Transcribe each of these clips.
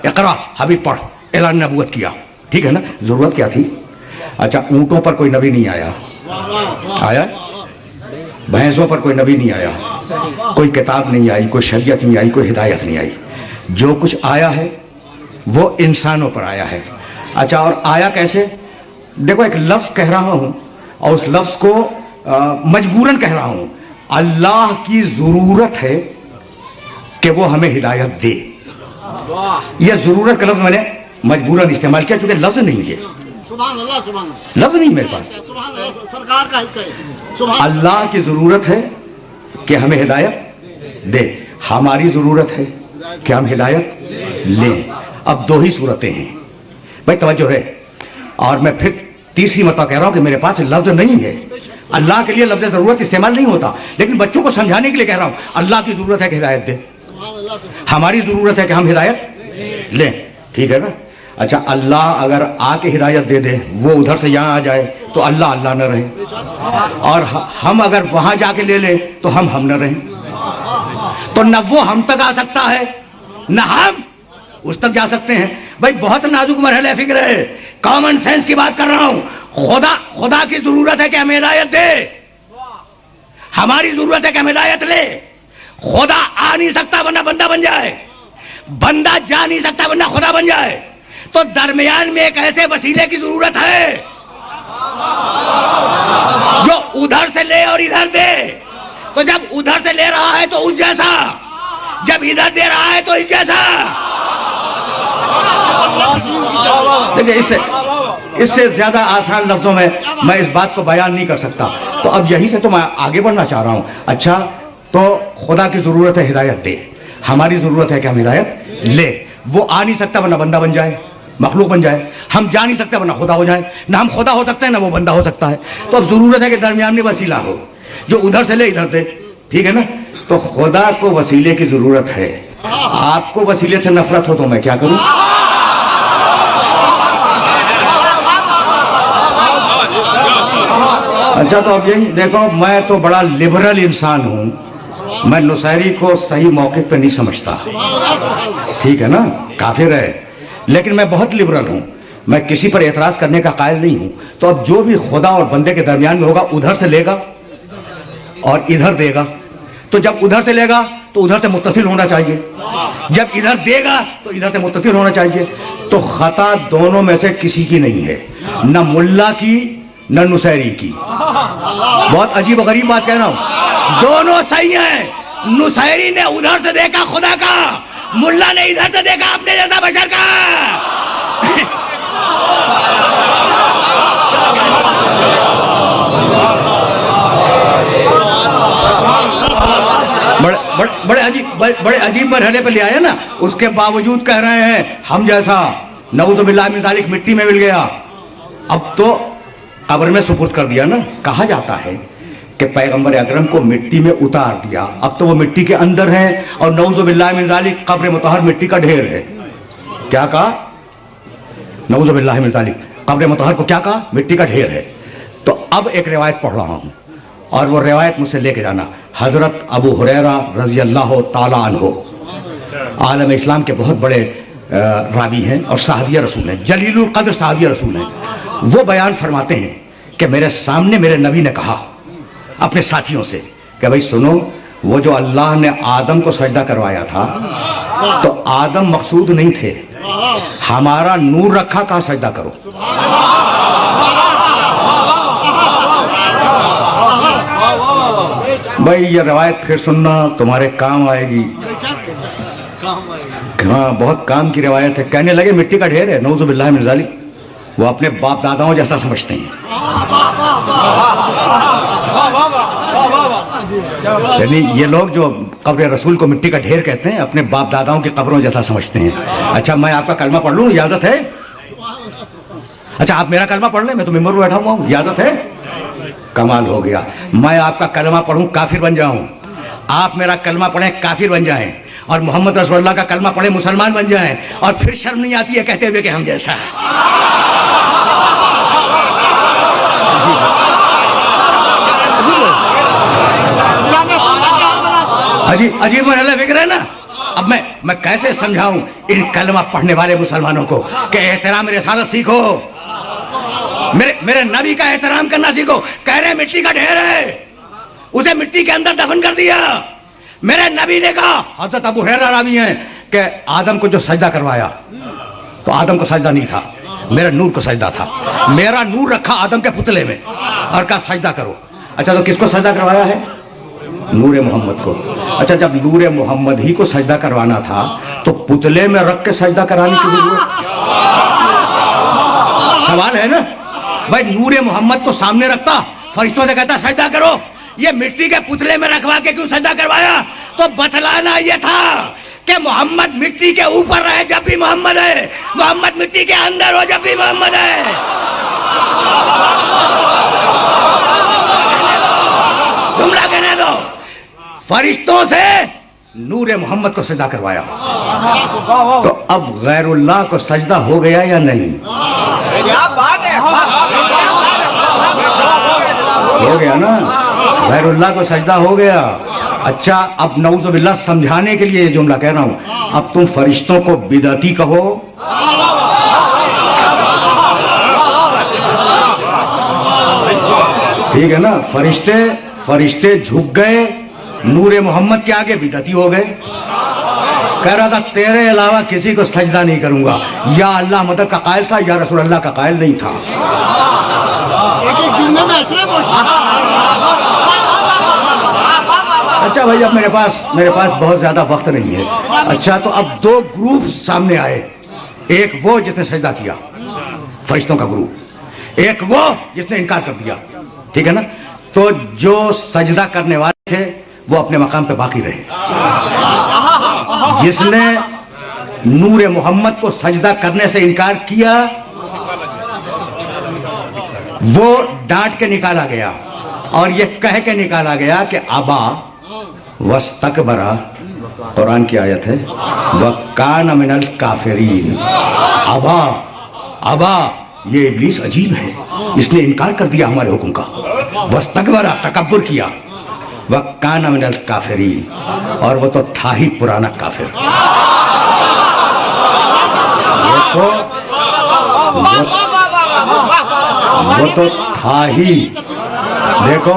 اقرا حبیب پڑھ، اعلان نبوت کیا، ٹھیک ہے نا. ضرورت کیا تھی؟ اچھا اونٹوں پر کوئی نبی نہیں آیا، آیا؟ بھینسوں پر کوئی نبی نہیں آیا، کوئی کتاب نہیں آئی، کوئی شریعت نہیں آئی، کوئی ہدایت نہیں آئی. جو کچھ آیا ہے وہ انسانوں پر آیا ہے. اچھا اور آیا کیسے؟ دیکھو ایک لفظ کہہ رہا ہوں اور اس لفظ کو مجبوراً کہہ رہا ہوں. اللہ کی ضرورت ہے کہ وہ ہمیں ہدایت دے. یہ ضرورت کا لفظ میں نے مجبوراً استعمال کیا چونکہ لفظ نہیں ہے. سبحان اللہ سبحان اللہ، لفظ نہیں میرے پاس. سبحان اللہ، سرکار کا حصہ ہے. سبحان اللہ کی ضرورت ہے کہ ہمیں ہدایت دے، ہماری ضرورت ہے کہ ہم ہدایت لیں. اب دو ہی صورتیں ہیں بھائی، توجہ رہے. اور میں پھر تیسری مرتبہ کہہ رہا ہوں کہ میرے پاس لفظ نہیں ہے. اللہ کے لیے لفظ ضرورت استعمال نہیں ہوتا، لیکن بچوں کو سمجھانے کے لیے کہہ رہا ہوں. اللہ کی ضرورت ہے کہ ہدایت دے، ہماری ضرورت ہے کہ ہم ہدایت لیں. ٹھیک ہے نا؟ اچھا اللہ اگر آ کے ہدایت دے دے، وہ ادھر سے یہاں آ جائے تو اللہ اللہ نہ رہے، اور ہم اگر وہاں جا کے لے لیں تو ہم نہ رہیں. تو نہ وہ ہم تک آ سکتا ہے نہ ہم اس تک جا سکتے ہیں. بھائی بہت نازک مرحلہ فکر ہے، کامن سینس کی بات کر رہا ہوں. خدا کی ضرورت ہے کہ ہمیں ہدایت دے، ہماری ضرورت ہے کہ ہم ہدایت لے. خدا آ نہیں سکتا ورنہ بندہ بن جائے، بندہ جا نہیں سکتا ورنہ خدا بن جائے. تو درمیان میں ایک ایسے وسیلے کی ضرورت ہے جو ادھر سے لے اور ادھر دے. تو جب ادھر سے لے رہا ہے تو اس جیسا، جب ادھر دے رہا ہے تو اس جیسا. دیکھیں اس سے زیادہ آسان لفظوں میں اس بات کو بیان نہیں کر سکتا. تو اب یہیں سے تو میں آگے بڑھنا چاہ رہا ہوں. اچھا تو خدا کی ضرورت ہے ہدایت دے، ہماری ضرورت ہے کہ ہم ہدایت لے. وہ آ نہیں سکتا ورنہ بندہ بن جائے، مخلوق بن جائے. ہم جا نہیں سکتے ورنہ خدا ہو جائے. نہ ہم خدا ہو سکتے ہیں نہ وہ بندہ ہو سکتا ہے. تو اب ضرورت ہے کہ درمیان میں وسیلہ ہو جو ادھر سے لے ادھر دے. ٹھیک ہے نا؟ تو خدا کو وسیلے کی ضرورت ہے. آپ کو وسیلے سے نفرت ہو تو میں کیا کروں؟ اچھا تو اب یہی دیکھو، میں تو بڑا لبرل انسان ہوں، میں نصیری کو صحیح موقف پہ نہیں سمجھتا. ٹھیک ہے نا؟ کافر ہے، لیکن میں بہت لبرل ہوں، میں کسی پر اعتراض کرنے کا قائل نہیں ہوں. تو اب جو بھی خدا اور بندے کے درمیان میں ہوگا ادھر سے لے گا اور ادھر دے گا. تو جب ادھر سے لے گا تو ادھر سے متصل ہونا چاہیے، جب ادھر دے گا تو ادھر سے متصل ہونا چاہیے. تو خطا دونوں میں سے کسی کی نہیں ہے، نہ ملا کی نہ نصیری کی. بہت عجیب و غریب بات کہہ رہا ہوں، دونوں صحیح ہیں. نصیری نے ادھر سے دیکھا خدا کا، ملا نے ادھر سے دیکھا اپنے جیسا بشر کا. بڑے عجیب مرحلے پہ لے آئے نا. اس کے باوجود کہہ رہے ہیں ہم جیسا نعوذ باللہ من ذالک مٹی میں مل گیا. اب تو قبر میں سپرد کر دیا نا. کہا جاتا ہے کہ پیغمبر اکرم کو مٹی میں اتار دیا، اب تو وہ مٹی کے اندر ہے اور نعوذ باللہ من ذالک قبر مطہر مٹی کا ڈھیر ہے. کیا کہا؟ نعوذ باللہ من ذالک قبر مطہر کو کیا کہا؟ مٹی کا ڈھیر ہے. تو اب ایک روایت پڑھ رہا ہوں اور وہ روایت مجھ سے لے کے جانا. حضرت ابو ہریرہ رضی اللہ تعالی عنہ عالم اسلام کے بہت بڑے راوی ہیں اور صحابی رسول ہیں، جلیل القدر صحابی رسول ہیں. وہ بیان فرماتے ہیں کہ میرے سامنے میرے نبی نے کہا اپنے ساتھیوں سے کہ بھائی سنو، وہ جو اللہ نے آدم کو سجدہ کروایا تھا تو آدم مقصود نہیں تھے، ہمارا نور رکھا، کہا سجدہ کرو. بھائی یہ روایت پھر سننا تمہارے کام آئے گی. ہاں بہت کام کی روایت ہے. کہنے لگے مٹی کا ڈھیر ہے، نعوذ باللہ من ذالک. وہ اپنے باپ داداؤں جیسا سمجھتے ہیں، یعنی یہ لوگ جو قبر رسول کو مٹی کا ڈھیر کہتے ہیں اپنے باپ داداؤں کی قبروں جیسا سمجھتے ہیں. اچھا میں آپ کا کلمہ پڑھ لوں، اجازت ہے؟ اچھا آپ میرا کلمہ پڑھ لیں، میں تو ممبر پہ بیٹھا ہوا ہوں، اجازت ہے؟ کمال ہو گیا. میں آپ کا کلمہ پڑھوں کافر بن جاؤں، آپ میرا کلمہ پڑھیں کافر بن جائیں، اور محمد رسول اللہ کا کلمہ پڑھیں مسلمان بن جائیں، اور پھر شرم نہیں آتی ہے کہتے ہوئے کہ ہم جیسا. عجیب مرحلہ فکر ہے نا. اب میں کیسے سمجھاؤں ان کلمہ پڑھنے والے مسلمانوں کو کہ احترام رسالت سیکھو، میرے نبی کا احترام کرنا سیکھو. کہہ رہے مٹی کا ڈھیر ہے، اسے مٹی کے اندر دفن کر دیا. میرے نبی نے کہا، حضرت ابو ہریرہ راوی ہیں، کہ آدم کو جو سجدہ کروایا تو آدم کو سجدہ نہیں تھا، میرا نور کو سجدہ تھا. میرا نور رکھا آدم کے پتلے میں اور کہا سجدہ کرو. اچھا تو کس کو سجدہ کروایا ہے؟ نور محمد کو. اچھا جب نور محمد ہی کو سجدہ کروانا تھا تو پتلے میں رکھ کے سجدہ کرانے کی ضرورت؟ سوال ہے نا بھائی. نور محمد کو سامنے رکھتا، فرشتوں سے کہتا سجدہ کرو، یہ مٹی کے پتلے میں رکھوا کے کیوں سجدہ کروایا؟ تو بتلانا یہ تھا کہ محمد مٹی کے اوپر رہے جب بھی محمد ہے، محمد مٹی کے اندر ہو جب بھی محمد ہے. جملہ کہنے دو. فرشتوں سے نور محمد کو سجدہ کروایا تو اب غیر اللہ کو سجدہ ہو گیا یا نہیں؟ ہو گیا نا، غیر اللہ کو سجدہ ہو گیا. اچھا اب نعوذ باللہ سمجھانے کے لیے یہ جملہ کہہ رہا ہوں. اب تم فرشتوں کو بدعتی کہو، ٹھیک ہے نا. فرشتے جھک گئے نور محمد کے آگے، بدعتی ہو گئے. کہہ رہا تھا تیرے علاوہ کسی کو سجدہ نہیں کروں گا. یا اللہ مدد کا قائل تھا، یا رسول اللہ کا قائل نہیں تھا. ایک جملے میں ایسے اچھا بھائی اب میرے پاس بہت زیادہ وقت نہیں ہے. اچھا تو اب دو گروپ سامنے آئے. ایک وہ جس نے سجدہ کیا، فرشتوں کا گروپ، ایک وہ جس نے انکار کر دیا. ٹھیک ہے نا. تو جو سجدہ کرنے والے تھے وہ اپنے مقام پہ باقی رہے. جس نے نور محمد کو سجدہ کرنے سے انکار کیا وہ ڈانٹ کے نکالا گیا اور یہ کہہ کے نکالا گیا کہ ابا واستکبرا، قرآن کی آیت ہے، وَكَانَ مِنَ الْكَافِرِينَ. ابا یہ ابلیس عجیب ہے، اس نے انکار کر دیا ہمارے حکم کا. واستکبرا، تکبر کیا. وَكَانَ مِنَ الْكَافِرِينَ، اور وہ تو تھا ہی پرانا کافر. وہ تو تھا ہی. دیکھو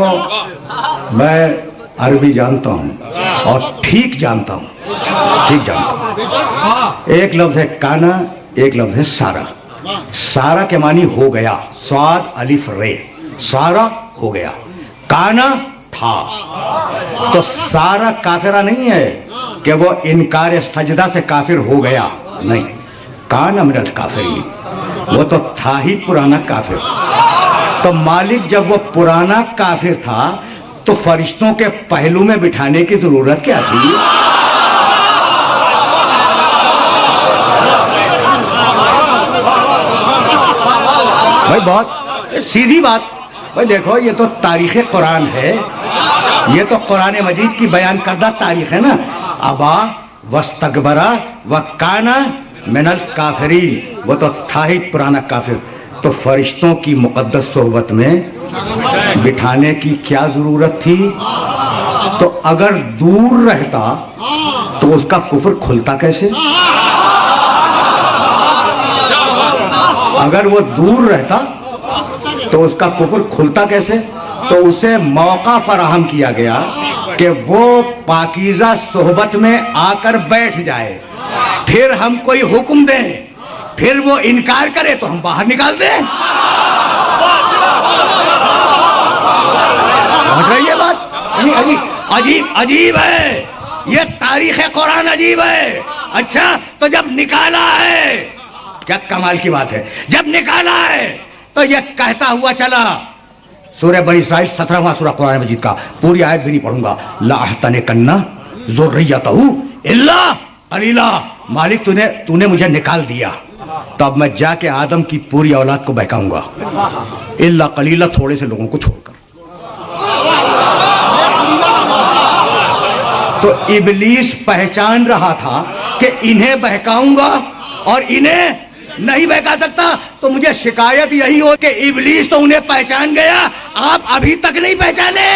میں عربی جانتا ہوں اور ٹھیک جانتا ہوں. ایک لفظ ہے کانا، ایک لفظ ہے سارا. سارا کے معنی ہو گیا، صاد الف رے، سارا ہو گیا. کانا تھا. تو سارا کافرہ نہیں ہے کہ وہ انکار سجدہ سے کافر ہو گیا، نہیں. کانا من الکافرین، وہ تو تھا ہی پرانا کافر. تو مالک جب وہ پرانا کافر تھا تو فرشتوں کے پہلو میں بٹھانے کی ضرورت کیا تھی؟ بھائی بہت سیدھی بات. بھائی دیکھو یہ تو تاریخ قرآن ہے، یہ تو قرآن مجید کی بیان کردہ تاریخ ہے نا. ابا واستکبرا وکانا من الکافرین، وہ تو تھا ہی پرانا کافر. تو فرشتوں کی مقدس صحبت میں بٹھانے کی کیا ضرورت تھی؟ تو اگر دور رہتا تو اس کا کفر کھلتا کیسے؟ اگر وہ دور رہتا تو اس کا کفر کھلتا کیسے؟ تو اسے موقع فراہم کیا گیا کہ وہ پاکیزہ صحبت میں آ کر بیٹھ جائے، پھر ہم کوئی حکم دیں، پھر وہ انکار کرے تو ہم باہر نکال دیں. سمجھ رہی ہے بات؟ عجیب ہے یہ تاریخ قرآن، عجیب ہے. اچھا تو جب نکالا ہے، کیا کمال کی بات ہے، جب نکالا ہے تو یہ کہتا ہوا چلا. سورہ بنی اسرائیل 17واں سورہ قرآن مجید کا، پوری آیت بھی نہیں پڑھوں گا. لَأَحْتَنِكَنَّ ذُرِّيَّتَهُ إِلَّا قَلِيلًا. مالک تو نے مجھے نکال دیا تو اب میں جا کے آدم کی پوری اولاد کو بہکاؤں گا، الا قلیلا، تھوڑے سے لوگوں کو چھوڑ کر. تو ابلیس پہچان رہا تھا کہ انہیں بہکاؤں گا اور انہیں نہیں بہکا سکتا. تو مجھے شکایت یہی ہو کہ ابلیس تو انہیں پہچان گیا، آپ ابھی تک نہیں پہچانے.